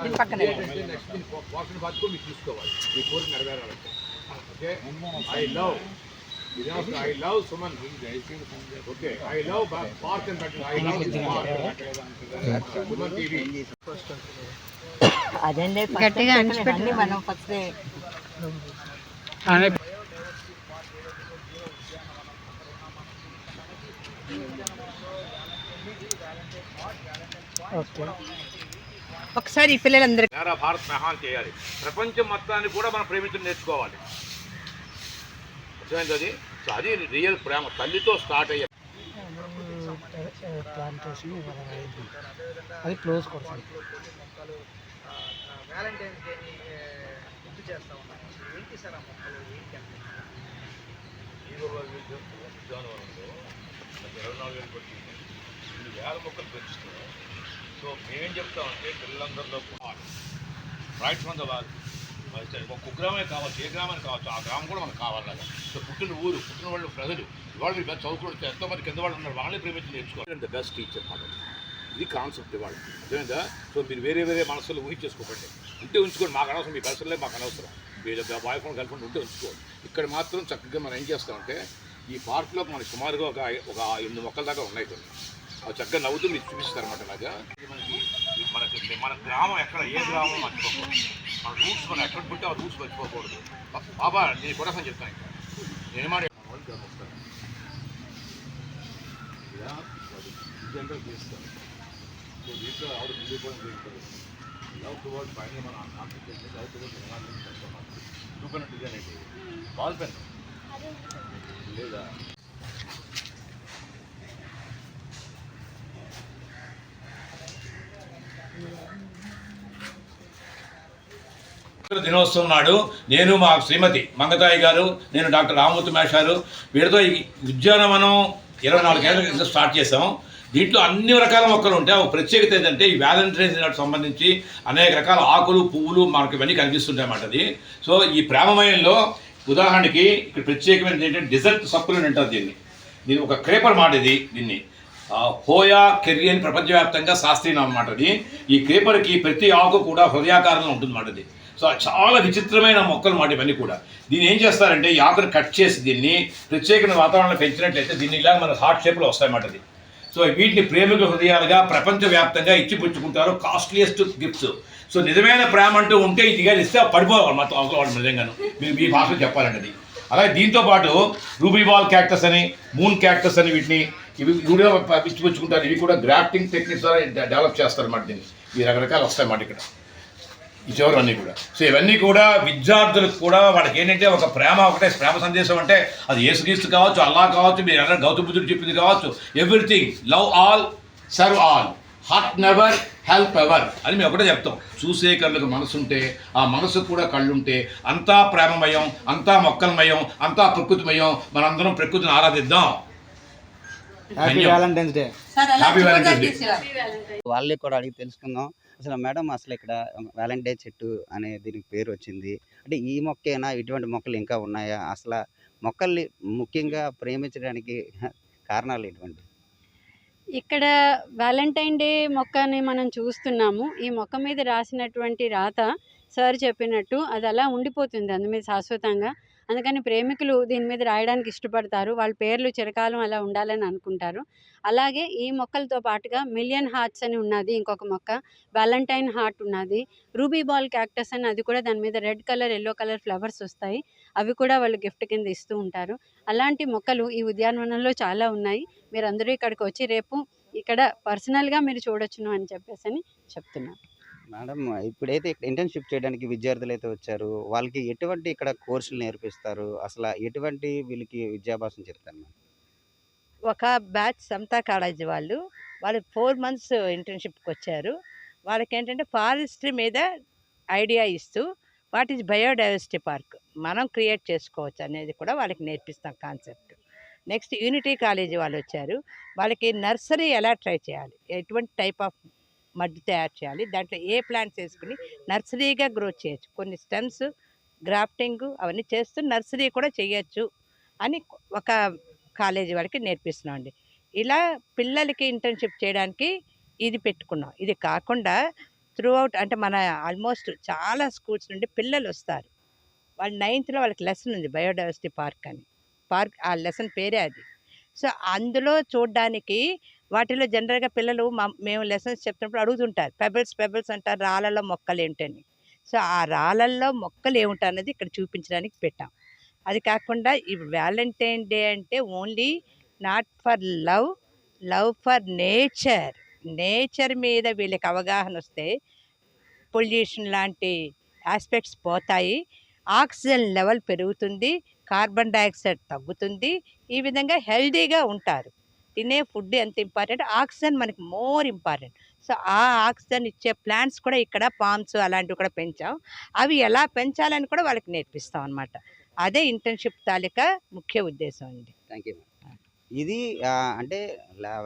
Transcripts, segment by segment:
దీని పక్కనే పోషణ బాధ్యత మీరు చూసుకోవాలి, మీ కోరిక నెరవేరాలంటే. Okay, I love Suman. Okay, I love Park and Battle. I love Park and Battle. Suman TV. అదండి గట్టిగా అనిపించండి మనం ఫస్ట్ ఒకసారి ఈ పిల్లలందరూ భారత్ మహాన్ చేయాలి, ప్రపంచం మొత్తాన్ని కూడా మనం ప్రేమించడం నేర్చుకోవాలి. అర్థమైంది అది. సో అది రియల్ ప్రేమ, తల్లితో స్టార్ట్ అయ్యే ప్లాంటేషన్ అది క్లోజ్ కొడుతుంది. వ్యాలంటైన్స్ డేని గుర్తు చేస్తా ఉన్నాం. ఏంటి సార్ ఆ మొక్కలు ఏంటి అంటే ఉద్యానవనంలో 24,000 కొట్టి 2,000 మొక్కలు పెంచుతున్నాం. సో మేమేం చెప్తామంటే పిల్లలందరిలో రైట్ ఫ్రమ్ ద వాల్, ఒక కుగ్రామే కావచ్చు, ఏ గ్రామానికి కావచ్చు, ఆ గ్రామం కూడా మనకు కావాలి. సో పుట్టిన ఊరు, పుట్టిన వాళ్ళు ప్రజలు, ఇవాళ మీరు బెస్ట్ చదువుకుంటే ఎంతోమంది కింద వాళ్ళు ఉన్నారు, వాళ్ళని ప్రేమించి నేర్చుకోవాలి. ద బెస్ట్ టీచర్ మాట ఇది కాన్సెప్ట్ ఇవాళ, అర్థమైందా? సో మీరు వేరే వేరే మనసులు ఊహించేసుకోకండి, ఉంటే ఉంచుకోండి. మాకు అనవసరం, మీ పర్సనలే మాకు అనవసరం. మీరు బాయ్ ఫ్రెండ్ గర్ల్ ఫ్రెండ్ ఉంటే ఉంచుకోండి. ఇక్కడ మాత్రం చక్కగా మనం ఏం చేస్తామంటే ఈ పార్క్లో మనకి సుమారుగా ఒక 8 మొక్కల దాకా ఉన్నాయి కొన్ని. అవి చక్కగా నవ్వుతూ మీకు చూపిస్తారన్నమాట. అలాగా మన గ్రామం ఎక్కడ, ఏ గ్రామం మర్చిపోకూడదు. మన రూట్స్ మనం ఎక్కడ పుట్టే ఆ రూట్స్ మర్చిపోకూడదు. బాబా నేను కూడా చెప్తాను, ఇంకా నేను మాట జనరల్ చేస్తాను. సో దీంట్లో ఆవిడ ముందుకోవడం చేస్తారు. లవ్ టువర్డ్ పైన మన ఆర్టిస్ట్ లవ్ టువర్డ్ చూపిన డిజైన్ ఏంటి, బాల్ పెన్ లేదా దినోత్సవం నాడు నేను, మా శ్రీమతి మంగతాయి గారు, నేను డాక్టర్ రామమూర్తి మేష్ గారు, వీటితో ఈ ఉద్యానవనం 24 ఏళ్ళ క్రితం స్టార్ట్ చేసాం. దీంట్లో అన్ని రకాల మొక్కలు ఉంటాయి. ఒక ప్రత్యేకత ఏంటంటే ఈ వ్యాలంటైన్స్ డే సంబంధించి అనేక రకాల ఆకులు, పువ్వులు మనకి ఇవన్నీ కనిపిస్తుంటాయి అన్నమాట. అది సో ఈ ప్రేమమయంలో ఉదాహరణకి ఇక్కడ ప్రత్యేకమైనది ఏంటంటే డిజర్ట్ సక్కులెంట్ అంటారు దీన్ని. దీని ఒక క్రేపర్ మాట ఇది. దీన్ని హోయా కెర్రీ అని ప్రపంచవ్యాప్తంగా శాస్త్రీయం అన్నమాట. అది ఈ క్రేపర్కి ప్రతి ఆకు కూడా హృదయాకారంలో ఉంటుంది అన్నమాట. అది సో చాలా విచిత్రమైన మొక్కలు మాట ఇవన్నీ కూడా. దీన్ని ఏం చేస్తారంటే ఈ ఆకును కట్ చేసి దీన్ని ప్రత్యేకమైన వాతావరణంలో పెంచినట్లయితే దీన్ని ఇలా మన హార్ట్ షేప్లో వస్తాయన్నమాట. అది సో వీటిని ప్రేమికుల హృదయాలుగా ప్రపంచవ్యాప్తంగా ఇచ్చిపుచ్చుకుంటారు, కాస్ట్లీయెస్ట్ గిఫ్ట్స్. సో నిజమైన ప్రేమ అంటూ ఉంటే ఇదిగా ఇస్తే పడిపోవాలి మొత్తం అవసరం నిజంగాను, మీరు మీ భాషలో చెప్పాలండి. అది అలాగే దీంతోపాటు రూబీ బాల్ క్యాక్టస్ అని, మూన్ క్యాక్టస్ అని, వీటిని ఇవి కూడా ఇచ్చిపుచ్చుకుంటారు. ఇవి కూడా గ్రాఫ్టింగ్ టెక్నిక్స్ ద్వారా డెవలప్ చేస్తారన్నమాట. దీన్ని ఈ రకరకాలు వస్తాయన్నమాట ఇక్కడ ఈ చివరన్నీ కూడా. సో ఇవన్నీ కూడా విద్యార్థులకు కూడా వాళ్ళకి ఏంటంటే ఒక ప్రేమ, ఒకటే ప్రేమ సందేశం అంటే అది యేసుక్రీస్తు కావచ్చు, అల్లా కావచ్చు, మీరు ఎవరైనా గౌతమ బుద్ధుడు చెప్పింది కావచ్చు. Everything love all, serve all, heart never, help ever అని మేము ఒకటే చెప్తాం. చూసే కళ్ళకు మనసు ఉంటే, ఆ మనసుకు కూడా కళ్ళుంటే అంతా ప్రేమమయం, అంతా మొక్కలమయం, అంతా ప్రకృతిమయం. మనందరం ప్రకృతిని ఆరాధిద్దాం. Happy Valentine's Day. Happy Valentine's Day. వాళ్ళే కూడా అడిగి తెలుసుకుందాం. అసలు మేడం, అసలు ఇక్కడ వ్యాలంటైన్ చెట్టు అనే దీనికి పేరు వచ్చింది అంటే ఈ మొక్కేనా, ఇటువంటి మొక్కలు ఇంకా ఉన్నాయా? అసలు మొక్కల్ని ముఖ్యంగా ప్రేమించడానికి కారణాలు ఎటువంటి? ఇక్కడ వ్యాలంటైన్ డే మొక్కని మనం చూస్తున్నాము. ఈ మొక్క మీద రాసినటువంటి రాత సార్ చెప్పినట్టు అది అలా ఉండిపోతుంది అందు మీద శాశ్వతంగా. అందుకని ప్రేమికులు దీని మీద రాయడానికి ఇష్టపడతారు. వాళ్ళ పేర్లు చిరకాలం అలా ఉండాలని అనుకుంటారు. అలాగే ఈ మొక్కలతో పాటుగా మిలియన్ హార్ట్స్ అని ఉన్నది ఇంకొక మొక్క, వ్యాలంటైన్ హార్ట్ ఉన్నది, రూబీ బాల్ క్యాక్టస్ అని, అది కూడా దాని మీద red colour, yellow colour flowers వస్తాయి. అవి కూడా వాళ్ళు గిఫ్ట్ కింద ఇస్తూ ఉంటారు. అలాంటి మొక్కలు ఈ ఉద్యానవనంలో చాలా ఉన్నాయి. మీరు అందరూ ఇక్కడికి వచ్చి రేపు ఇక్కడ పర్సనల్గా మీరు చూడొచ్చును అని చెప్పేసి అని చెప్తున్నాను. మేడం, ఇప్పుడైతే ఇక్కడ ఇంటర్న్షిప్ చేయడానికి విద్యార్థులు అయితే వచ్చారు, వాళ్ళకి ఎటువంటి ఇక్కడ కోర్సులు నేర్పిస్తారు? అసలు ఎటువంటి వీళ్ళకి విద్యాభ్యాసం చెప్తారు మేడం? ఒక బ్యాచ్ సమతా కాలేజీ వాళ్ళు 4 months ఇంటర్న్షిప్కి వచ్చారు. వాళ్ళకి ఏంటంటే ఫారెస్ట్రీ మీద ఐడియా ఇస్తూ వాట్ ఈజ్ బయోడైవర్సిటీ పార్క్ మనం క్రియేట్ చేసుకోవచ్చు అనేది కూడా వాళ్ళకి నేర్పిస్తాం కాన్సెప్ట్. నెక్స్ట్ యూనిటీ కాలేజీ వాళ్ళు వచ్చారు. వాళ్ళకి నర్సరీ ఎలా ట్రై చేయాలి, ఎటువంటి టైప్ ఆఫ్ మడ్ తయారు చేయాలి, దాంట్లో ఏ ప్లాంట్స్ వేసుకుని నర్సరీగా గ్రోత్ చేయొచ్చు, కొన్ని స్టెమ్స్ గ్రాఫ్టింగ్ అవన్నీ చేస్తూ నర్సరీ కూడా చేయొచ్చు అని ఒక కాలేజీ వాళ్ళకి నేర్పిస్తున్నాం అండి. ఇలా పిల్లలకి ఇంటర్న్షిప్ చేయడానికి ఇది పెట్టుకున్నాం. ఇది కాకుండా త్రూ అవుట్ అంటే మన ఆల్మోస్ట్ చాలా స్కూల్స్ నుండి పిల్లలు వస్తారు. వాళ్ళు 9th వాళ్ళకి లెసన్ ఉంది బయోడైవర్సిటీ పార్క్ అని. పార్క్ ఆ లెసన్ పేరే అది. సో అందులో చూడడానికి వాటిలో జనరల్గా పిల్లలు మేము లెసన్స్ చెప్తున్నప్పుడు అడుగుతుంటారు, పెబల్స్ అంటారు, రాళ్ళలో మొక్కలు ఏంటని. సో ఆ రాళ్ళల్లో మొక్కలు ఏమిటి అన్నది ఇక్కడ చూపించడానికి పెట్టాం. అది కాకుండా ఇప్పుడు వ్యాలంటైన్ డే అంటే only not for love for nature మీద వీళ్ళకి అవగాహన వస్తే పొల్యూషన్ లాంటి ఆస్పెక్ట్స్ పోతాయి, ఆక్సిజన్ లెవెల్ పెరుగుతుంది, కార్బన్ డైఆక్సైడ్ తగ్గుతుంది, ఈ విధంగా హెల్దీగా ఉంటారు. తినే ఫుడ్ ఎంత ఇంపార్టెంట్, ఆక్సిజన్ మనకి మోర్ ఇంపార్టెంట్. సో ఆ ఆక్సిజన్ ఇచ్చే ప్లాంట్స్ కూడా ఇక్కడ పామ్స్ అలాంటివి కూడా పెంచాం. అవి ఎలా పెంచాలని కూడా వాళ్ళకి నేర్పిస్తాం అన్నమాట. అదే ఇంటర్న్షిప్ తాలూకా ముఖ్య ఉద్దేశం అండి. Thank you. ఇది అంటే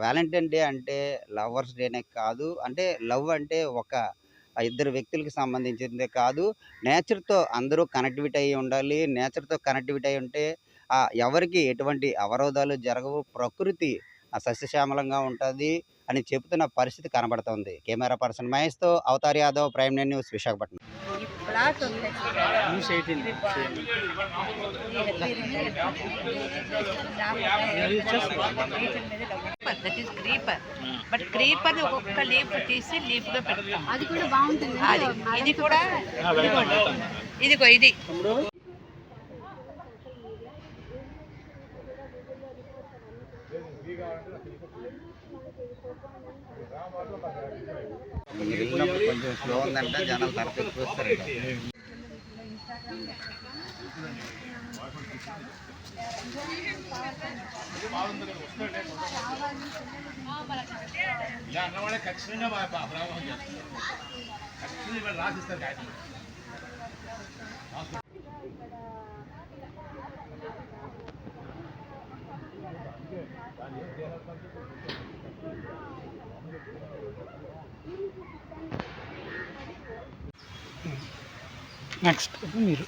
వ్యాలంటైన్ డే అంటే లవర్స్ డేనే కాదు, అంటే లవ్ అంటే ఒక ఇద్దరు వ్యక్తులకి సంబంధించిందే కాదు, నేచర్తో అందరూ కనెక్టివిటీ అయ్యి ఉండాలి. నేచర్తో కనెక్టివిటీ అయి ఉంటే ఎవరికి ఎటువంటి అవరోధాలు జరగవు, ప్రకృతి సస్యశ్యామలంగా ఉంటుంది అని చెబుతున్న పరిస్థితి కనబడుతుంది. కెమెరా పర్సన్ మహేష్తో Avatar Yadav, prime nine news, Visakhapatnam. News 18 that is creeper. But creeper ఒక్కొక్క లీఫ్ తీసి లీఫ్లో పెడతాం. అది కూడా బాగుంటుంది. అది ఇది కూడా ఇదిగో ఇది మీరు వెళ్ళినప్పుడు కొంచెం స్లో ఉందంటే జనాలు తరచు చూస్తారు. నెక్స్ట్ మీరు